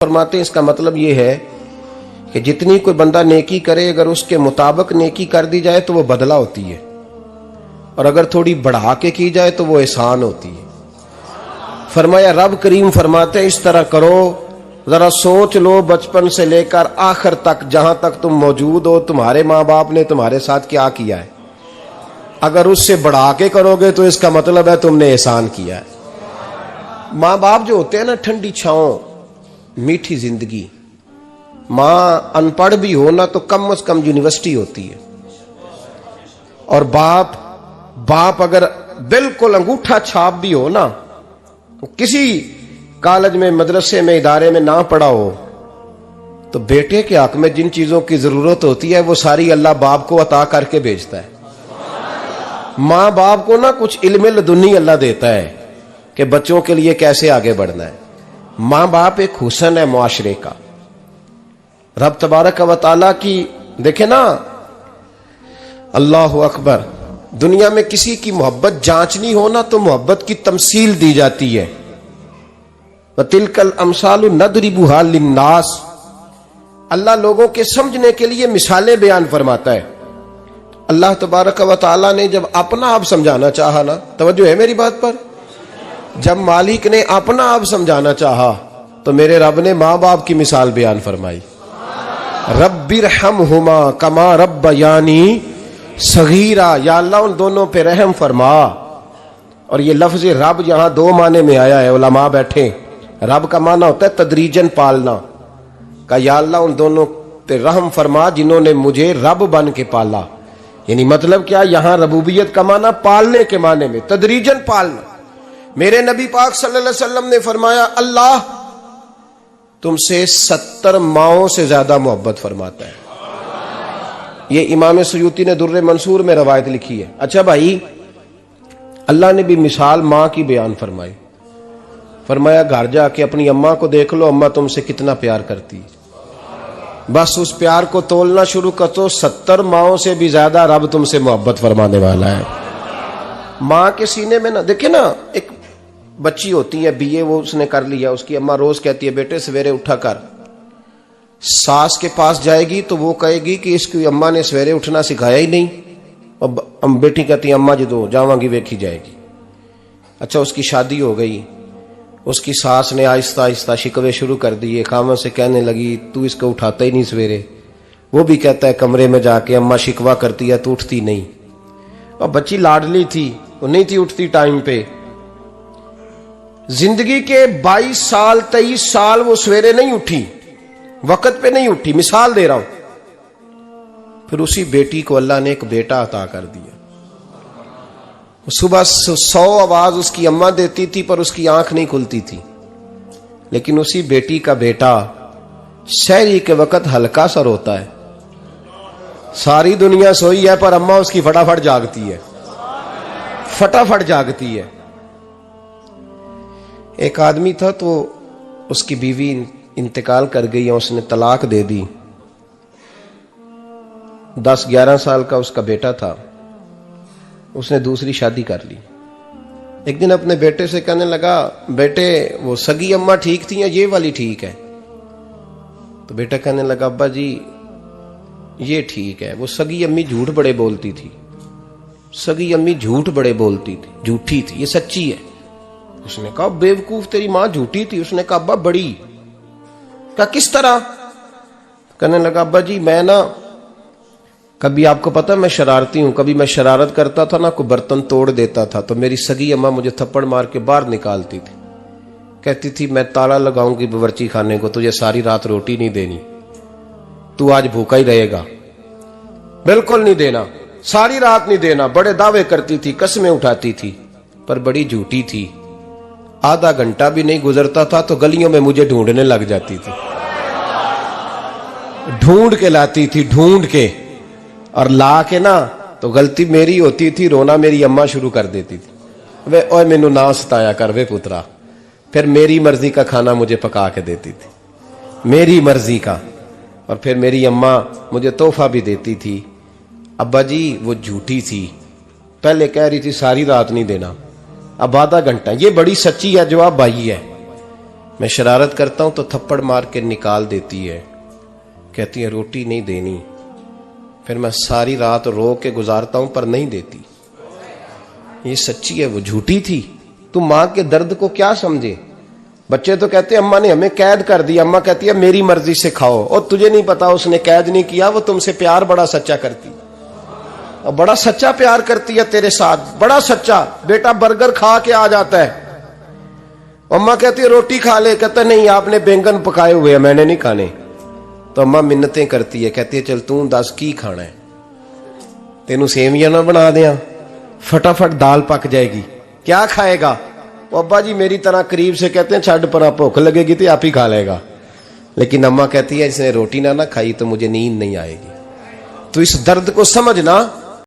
फरमाते हैं इसका मतलब ये है कि जितनी कोई बंदा नेकी करे अगर उसके मुताबिक नेकी कर दी जाए तो वो बदला होती है, और अगर थोड़ी बढ़ा के की जाए तो वो एहसान होती है। फरमाया रब करीम फरमाते हैं इस तरह करो, जरा सोच लो बचपन से लेकर आखिर तक जहां तक तुम मौजूद हो तुम्हारे माँ बाप ने तुम्हारे साथ क्या किया है। अगर उससे बढ़ा के करोगे तो इसका मतलब है तुमने एहसान किया है। माँ बाप जो होते हैं ना, ठंडी छांव, मीठी जिंदगी। मां अनपढ़ भी हो ना तो कम से कम यूनिवर्सिटी होती है, और बाप अगर बिल्कुल अंगूठा छाप भी हो ना, किसी कॉलेज में मदरसे में इदारे में ना पढ़ा हो, तो बेटे के हक में जिन चीजों की जरूरत होती है वो सारी अल्लाह बाप को अता करके भेजता है। मां बाप को ना कुछ इल्म लदुन्नी अल्लाह देता है कि बच्चों के लिए कैसे आगे बढ़ना है। मां बाप एक हुस्न है मुआशरे का। रब तबारक व तआला की देखे ना, अल्लाह अकबर, दुनिया में किसी की मोहब्बत जांचनी हो ना तो मोहब्बत की तमसील दी जाती है। तिलकल अमसालु नदरिबुहा लिन्नास, अल्लाह लोगों के समझने के लिए मिसालें बयान फरमाता है। अल्लाह तबारक व तआला ने जब अपना आप समझाना चाहा ना, तवज्जो है मेरी बात पर, जब मालिक ने अपना आप समझाना चाहा तो मेरे रब ने मां बाप की मिसाल बयान फरमाई। रब्बिरहमहुमा कमा रब्बयानी सगीरा, या अल्लाह उन दोनों पे रहम फरमा। और ये लफ्ज रब यहां दो माने में आया है, उलमा बैठे। रब का माना होता है तदरीजन पालना का, या अल्लाह उन दोनों पे रहम फरमा जिन्होंने मुझे रब बन के पाला। यानी मतलब क्या, यहां रबूबियत का माना पालने के माने में, तदरीजन पालना। मेरे नबी पाक सल्लल्लाहु अलैहि वसल्लम ने फरमाया अल्लाह तुमसे 70 माओं से ज्यादा मोहब्बत फरमाता है। ये इमाम सुयूती ने दुर्रे मंसूर में रवायत लिखी है। अच्छा भाई, अल्लाह ने भी मिसाल मां की बयान फरमाई। फरमाया घर जाके अपनी अम्मा को देख लो, अम्मा तुमसे कितना प्यार करती है। बस उस प्यार को तोलना शुरू कर तो 70 माओं से भी ज्यादा रब तुमसे मोहब्बत फरमाने वाला है। मां के सीने में ना, देखे ना, एक बच्ची होती है बीए, वो उसने कर लिया, उसकी अम्मा रोज कहती है बेटे सवेरे उठा कर। सास के पास जाएगी तो वो कहेगी कि इसकी अम्मा ने सवेरे उठना सिखाया ही नहीं, और बेटी कहती है अम्मा जी दो जावांगी वेखी जाएगी। अच्छा, उसकी शादी हो गई, उसकी सास ने आहिस्ता आहिस्ता शिकवे शुरू कर दिए, खामन से कहने लगी तू इसको उठाता ही नहीं सवेरे। वो भी कहता है कमरे में जाके अम्मा शिकवा करती है तू उठती नहीं। और बच्ची लाडली थी, वो नहीं थी उठती टाइम पे। जिंदगी के 22 साल 23 साल वो सवेरे नहीं उठी, वक्त पे नहीं उठी, मिसाल दे रहा हूं। फिर उसी बेटी को अल्लाह ने एक बेटा अता कर दिया। सुबह 100 आवाज उसकी अम्मा देती थी पर उसकी आंख नहीं खुलती थी, लेकिन उसी बेटी का बेटा शहरी के वक्त हल्का सा रोता है। सारी दुनिया सोई है पर अम्मा उसकी फटाफट जागती है, फटाफट जागती है। एक आदमी था तो उसकी बीवी इंतकाल कर गई, उसने तलाक दे दी। 10-11 साल का उसका बेटा था, उसने दूसरी शादी कर ली। एक दिन अपने बेटे से कहने लगा बेटे वो सगी अम्मा ठीक थी या ये वाली ठीक है? तो बेटा कहने लगा अब्बा जी ये ठीक है, वो सगी अम्मी झूठ बड़े बोलती थी, सगी अम्मी झूठ बड़े बोलती थी, झूठी थी, ये सच्ची है। उसने कहा बेवकूफ तेरी मां झूठी थी। उसने कहा अब्बा बड़ी। कहा किस तरह? कहने लगा अब्बा जी मैं ना, कभी आपको पता मैं शरारती हूं, कभी मैं शरारत करता था ना, कोई बर्तन तोड़ देता था तो मेरी सगी अम्मा मुझे थप्पड़ मार के बाहर निकालती थी। कहती थी मैं ताला लगाऊंगी बावर्ची खाने को, तुझे सारी रात रोटी नहीं देनी, तू आज भूखा ही रहेगा। बिल्कुल नहीं देना, सारी रात नहीं देना। बड़े दावे करती थी, कसमें उठाती थी, पर बड़ी झूठी थी। आधा घंटा भी नहीं गुजरता था तो गलियों में मुझे ढूंढने लग जाती थी, ढूंढ के लाती थी, ढूंढ के, और ला के ना तो गलती मेरी होती थी, रोना मेरी अम्मा शुरू कर देती थी। वे ओए मैनू ना सताया कर वे पुत्रा। फिर मेरी मर्जी का खाना मुझे पका के देती थी, मेरी मर्जी का। और फिर मेरी अम्मा मुझे तोहफा भी देती थी। अब्बा जी वो झूठी थी, पहले कह रही थी सारी रात नहीं देना, अब आधा घंटा। ये बड़ी सच्ची है जवाब भाई है। मैं शरारत करता हूं तो थप्पड़ मार के निकाल देती है, कहती है रोटी नहीं देनी। फिर मैं सारी रात रो के गुजारता हूं पर नहीं देती। ये सच्ची है, वो झूठी थी। तू मां के दर्द को क्या समझे। बच्चे तो कहते हैं अम्मा ने हमें कैद कर दिया, अम्मा कहती है मेरी मर्जी से खाओ। और तुझे नहीं पता उसने कैद नहीं किया, वो तुमसे प्यार बड़ा सच्चा करती, और बड़ा सच्चा प्यार करती है तेरे साथ, बड़ा सच्चा। बेटा बर्गर खा के आ जाता है, अम्मा कहती है रोटी खा ले, कहता नहीं आपने बैंगन पकाए हुए हैं मैंने नहीं खाने। तो अम्मा मिन्नतें करती है, कहती है चल तू दस की खाना है, तेनू सेवियां ना बना दिया, फटाफट दाल पक जाएगी, क्या खाएगा। अब्बा जी मेरी तरह करीब से कहते हैं छड़ पर भूख लगेगी तो आप ही खा लेगा। लेकिन अम्मा कहती है इसने रोटी ना खाई तो मुझे नींद नहीं आएगी। तो इस दर्द को समझना